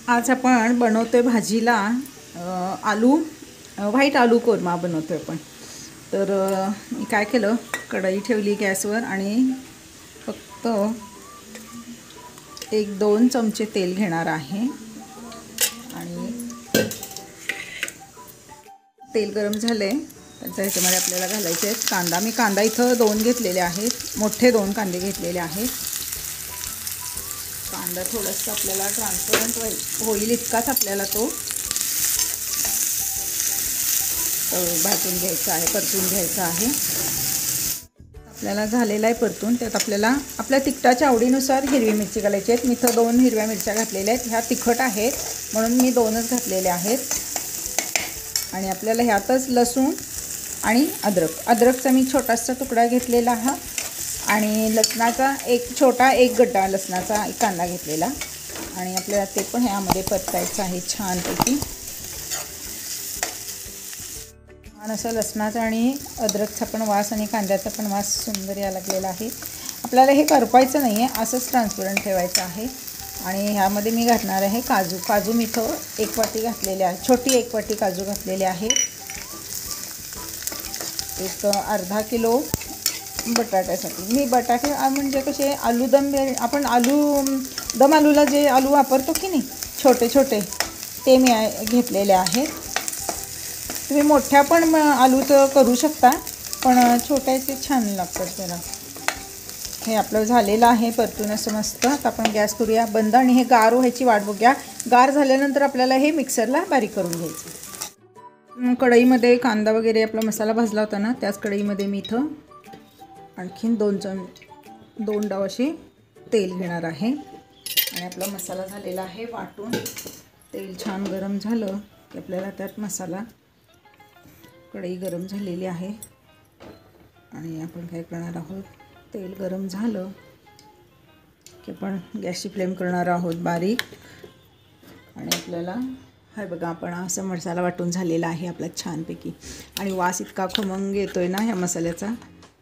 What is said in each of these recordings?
आज आपण बनवतोय भाजीला आलू व्हाईट आलू कोरमा बनवतोय आपण। तर मी काय केलं, कढई ठेवली गॅसवर आणि फक्त 1-2 चमचे तेल घेणार आहे आणि तेल गरम झाले तर त्याच्यामध्ये आपल्याला घालायचे आहेत कांदा। मी कांदा इथं 2 घेतलेले आहेत, मोठे 2 कांदे घेतलेले आहेत। कांदा थोडासा आपल्याला ट्रान्सपरंट होईल इतकाच आपल्याला तो भाजून घ्यायचा आहे, परतून घ्यायचा आहे। आपल्याला झालेला आहे परतून। त्यात आपल्याला आपल्या तिखटाच्या आवडीनुसार हिरवी मिरची घालायची आहे। मी इथं 2 हिरव्या मिरच्या घातलेल्या आहेत, ह्या तिखट आहेत म्हणून मी 2च घातलेल्या आहेत। आणि आपल्याला ह्यातच लसूण आणि अद्रकचा मी छोटासा तुकडा घेतलेला आहे आणि लसणाचा एक गड्डा लसणाचा एक कांदा घेतलेला आणि आपल्याला ते पण ह्यामध्ये परतायचं आहे छानपैकी। छान असं लसणाचा आणि अद्रकचा पण वास आणि कांद्याचा पण वास सुंदर यायला लागलेला आहे। आपल्याला हे करपायचं नाही आहे, असंच ट्रान्सपरंट ठेवायचं आहे। आणि ह्यामध्ये मी घालणार आहे काजू मी इथं 1 वाटी घातलेले आहे, छोटी 1 वाटी काजू घातलेले आहे। एक अर्धा किलो बटाट्यासाठी मी बटाटे म्हणजे कसे आलू आपण दम आलूला जे आलू वापरतो की नाही छोटे छोटे, ते मी घेतलेले आहेत। तुम्ही मोठ्या पण आलूचं करू शकता, पण छोट्याचे छान लागतात जरा। हे आपलं झालेलं आहे परतून असं मस्त। आता आपण गॅस करूया बंद आणि हे गार व्हायची वाट बघूया। गार झाल्यानंतर आपल्याला हे मिक्सरला बारीक करून घ्यायचं। कढईमध्ये कांदा वगैरे आपला मसाला भाजला होता ना, त्याच कढईमध्ये मी इथं आणखीन 2 डाव असे तेल घेणार आहे आणि आपला मसाला झालेला आहे वाटून। तेल छान गरम झालं की आपल्याला त्यात मसाला, कढई गरम झालेली आहे आणि आपण काय करणार आहोत, तेल गरम झालं की आपण गॅसची फ्लेम करणार आहोत बारीक आणि आपल्याला हाय बघा आपण असं मसाला वाटून झालेला आहे आपला छानपैकी आणि वास इतका खमंग येतोय ना ह्या मसाल्याचा।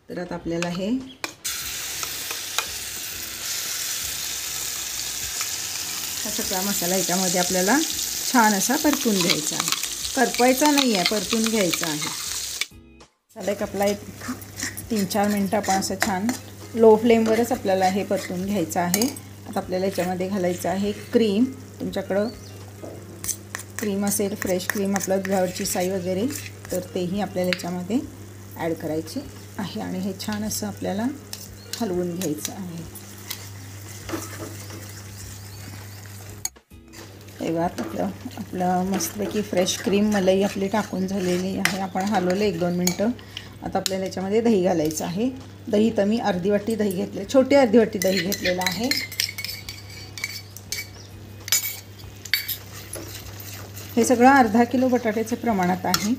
तर आता आपल्याला हे सगळा मसाला याच्यामध्ये आपल्याला छान असा परतून घ्यायचा आहे, करपायचा नाही आहे, परतून घ्यायचा आहे। मसाला एक आपला 3-4 मिनटं आपण असं छान लो फ्लेमवरच आपल्याला हे परतून घ्यायचं आहे। आता आपल्याला याच्यामध्ये घालायचं आहे क्रीम। तुमच्याकडं क्रीम असेल, फ्रेश क्रीम आपलं दुधावरची साई वगैरे, तर तेही आपल्याला याच्यामध्ये ॲड करायची आहे आणि हे छान असं आपल्याला हलवून घ्यायचं आहे। तेव्हा आपलं मस्तपैकी फ्रेश क्रीम मलाई आपली टाकून झालेली आहे। आपण हलवले 1-2 मिनटं। आता आपल्याला याच्यामध्ये दही घालायचं आहे। दही तर मी अर्धी वाटी दही घेतले, छोटी अर्धी वाटी दही घेतलेलं आहे। हे सगळं अर्धा किलो बटाट्याच्या प्रमाणात आहे।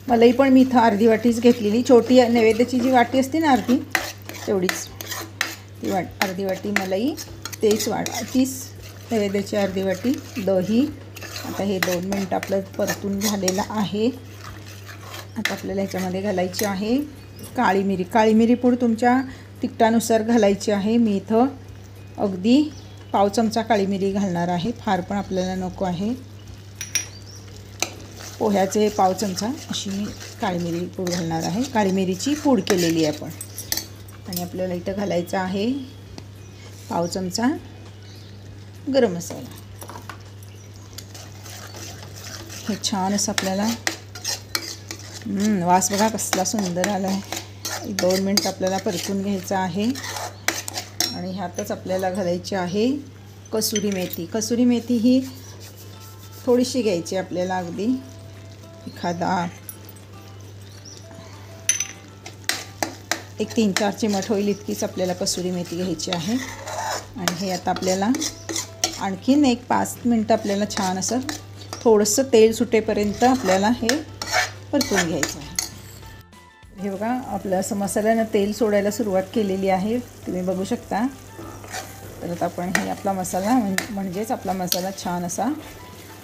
मलाई पण मी इथं अर्धी वाटीच घेतलेली, छोटी नैवेद्याची जी वाटी असते ना अर्धी, तेवढीच ती अर्धी वाटी मलाई, तीच नैवेद्याची अर्धी वाटी दही। आता हे 2 मिनटं आपलं परतून झालेलं आहे। आता आपल्याला ह्याच्यामध्ये घालायची आहे काळी मिरी। काळी मिरी पूड तुमच्या तिखटानुसार घालायची आहे। मी इथं अगदी पाव चमचा काळी मिरी घालणार आहे, फार पण आपल्याला नको आहे। पोह्याचे पाव चमचा अशी मी काळी मिरी पूड घालणार आहे, काळी मिरीची पूड केलेली आहे आपण। आणि आपल्याला इथं घालायचं आहे पाव चमचा गरम मसाला। हे छान असं आपल्याला वास बघा कसला सुंदर आला आहे। 2 मिनटं आपल्याला परतून घ्यायचं आहे आणि ह्यातच आपल्याला घालायची आहे कसुरी मेथी। कसुरी मेथी ही थोडीशी घ्यायची आपल्याला, अगदी एखादा 3-4 चिमट होईल इतकीच आपल्याला कसुरी मेथी घ्यायची आहे। आणि हे आता आपल्याला आणखीन 5 मिनटं आपल्याला छान असं थोडंसं तेल सुटेपर्यंत आपल्याला हे परतून घ्यायचं आहे। हे बघा आपलं असं मसाल्यानं तेल सोडायला सुरुवात केलेली आहे, तुम्ही बघू शकता। तर आता आपण हे आपला मसाला म्हणजेच आपला मसाला छान असा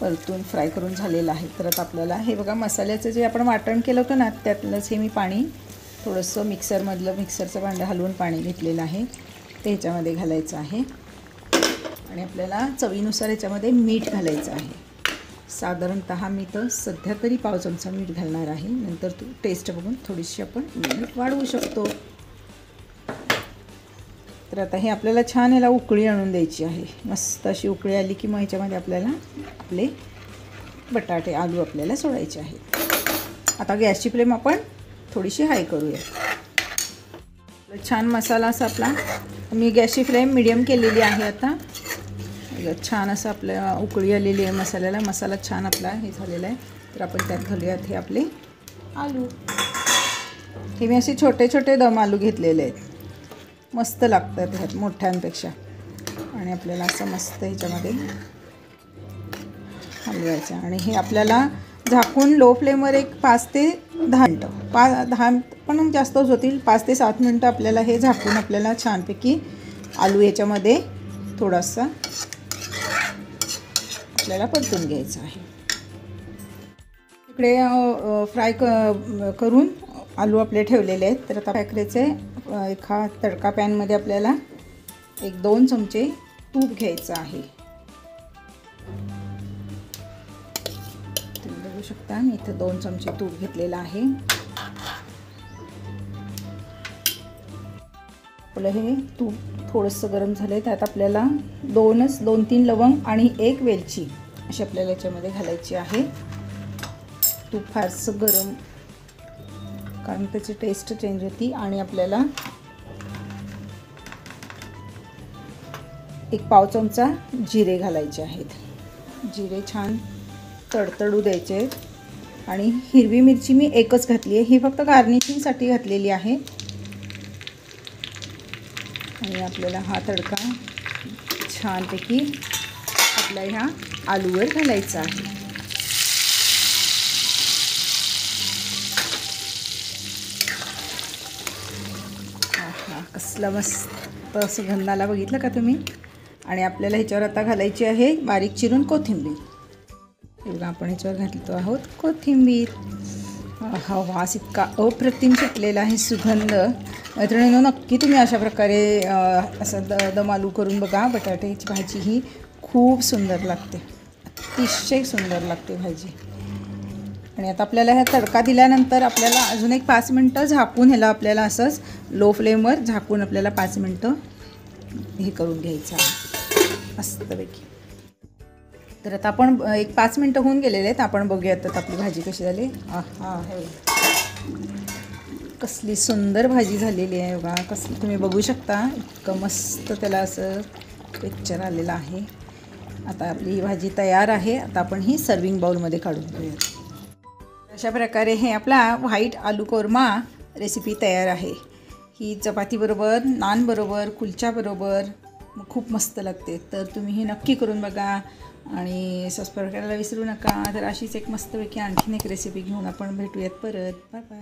परतून फ्राय करून झालेला आहे। तर आता आपल्याला हे बघा मसाल्याचं जे आपण वाटण केलं होतं ना, त्यातलंच हे मी पाणी थोडंसं मिक्सरचं भांडं हलवून पाणी घेतलेलं आहे, ते ह्याच्यामध्ये घालायचं आहे आणि आपल्याला चवीनुसार याच्यामध्ये मीठ घालायचं आहे. साधारणतः मी तर सध्या तरी पाव चमचा मीठ घालणार आहे. नंतर तू टेस्ट बघून थोडीशी आपण मीठ वाढवू शकतो. तर आता हे आपल्याला छान याला उकळी आणून द्यायची आहे. मस्त अशी उकळी आली की मग ह्याच्यामध्ये आपल्याला आपले बटाटे आलू आपल्याला सोडायचे आहेत. आता गॅसची फ्लेम आपण थोडीशी हाय करूया. छान मसाला असा आपला, मी गॅसची फ्लेम मीडियम केलेली आहे. आता छान असं आपल्या उकळी आलेली आहे मसाल्याला. मसाला छान आपला हे झालेला आहे. तर आपण त्यात घालूयात हे आपले आलू. हे मी असे छोटे छोटे दम आलू घेतलेले आहेत. मस्त लागतात ह्यात मोठ्यांपेक्षा. आणि आपल्याला असं मस्त ह्याच्यामध्ये हलवायचं. आणि हे आपल्याला झाकून लो फ्लेमवर एक 5 ते 10 मिनटं, 10 पण जास्तच होतील, 5 ते 7 मिनटं आपल्याला हे झाकून आपल्याला छानपैकी आलू याच्यामध्ये थोडासा आपल्याला परतून घ्यायचं आहे. इकडे फ्राय करून आलू आपले ठेवलेले आहेत. तर आता फ्राय करायचे. एका तडका पॅनमध्ये आपल्याला 1-2 चमचे तूप घ्यायचं आहे. तुम्ही बघू शकता मी इथं 2 चमचे तूप घेतलेलं आहे. आपलं हे तूप थोडंसं गरम झालं आहे. त्यात आपल्याला 2-3 लवंग आणि 1 वेलची अशी आपल्याला याच्यामध्ये घालायची आहे. तूप फारसं गरम, कारण त्याची टेस्ट चेंज होती. आणि आपल्याला 1 पाव चमचा जिरे घालायचे आहेत. जिरे छान तडतडू द्यायचे आहेत. आणि हिरवी मिरची मी 1च घातली आहे. ही फक्त गार्निशिंगसाठी घातलेली आहे. आणि आपल्याला हा तडका छानपैकी आपल्या ह्या आलूवर घालायचा आहे. कसला मस्त सुगंध आला बघितलं का तुम्ही. आणि आपल्याला ह्याच्यावर आता घालायची आहे बारीक चिरून कोथिंबीर. एवढं आपण ह्याच्यावर घालतो आहोत कोथिंबीर. हा वास इतका अप्रतिम सुटलेला आहे, सुगंध. मैत्रिणींनो, नक्की तुम्ही अशा प्रकारे असं दम आलू करून बघा. बटाट्याची भाजी ही खूप सुंदर लागते, अतिशय सुंदर लागते भाजी. आणि आता आपल्याला ह्या तडका दिल्यानंतर आपल्याला अजून एक 5 मिनटं झाकून ह्याला आपल्याला असंच लो फ्लेमवर झाकून आपल्याला 5 मिनटं हे करून घ्यायचं आहे मस्तपैकी. तर आता आपण एक 5 मिनटं होऊन गेलेले आहेत. आपण बघूयात आता आपली भाजी कशी झाली. हे कसली सुंदर भाजी झालेली आहे बघा. कसली तुम्ही बघू शकता, इतकं मस्त त्याला असं टेक्स्चर आलेलं आहे. आता आपली ही भाजी तयार आहे. आता आपण ही सर्विंग बाउलमध्ये काढून घेऊयात. अशा प्रकारे हे आपला व्हाईट आलू कोरमा रेसिपी तयार आहे. ही चपातीबरोबर, नानबरोबर, कुलच्याबरोबर खूप मस्त लागते. तर तुम्ही हे नक्की करून बघा आणि सबस्क्राईब करायला विसरू नका. तर अशीच एक मस्तपैकी आणखीन एक रेसिपी घेऊन आपण भेटूयात परत. Bye bye.